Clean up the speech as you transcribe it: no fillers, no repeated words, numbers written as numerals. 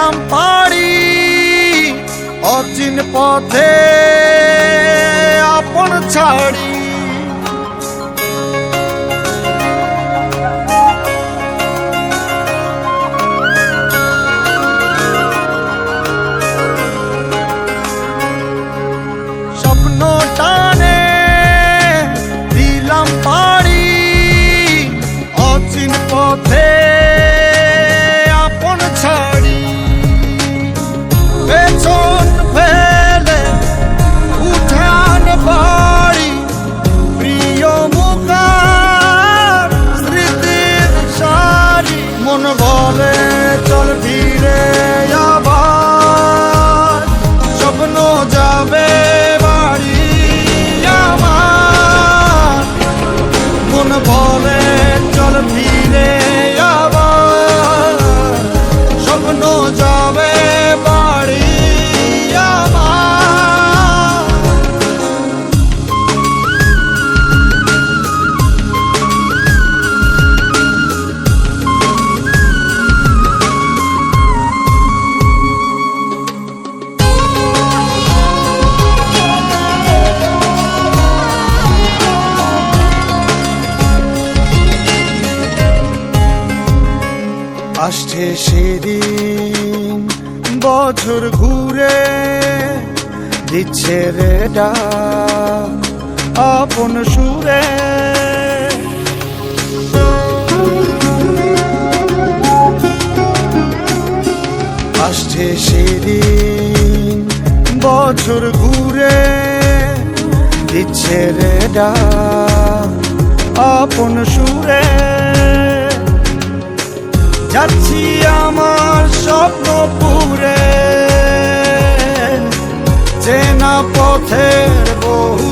দিলাম পাড়ি অচিন পথে আপন ছাড়ি। স্বপ্ন টানে দিলাম পাড়ি অচিন পথে আপন ছাড়ি। পেছন ফেলে উঠান বাড়ি প্রিয় মুখার স্মৃতির সারি। মন বলে চল ফিরে আবার স্বপ্ন যাবে বাড়ি আমার। মন বলে চল ফিরে আবার স্বপ্ন যাবে বাড়ি আমার। আসছে সেদিন বছর ঘুরে দিচ্ছে রে ডাক আপন সুরে। আসছে সেদিন বছর ঘুরে দিচ্ছে রে ডাক আপন সুরে। যাচ্ছি আমার স্বপ্ন পুরে চেনা পথের বহু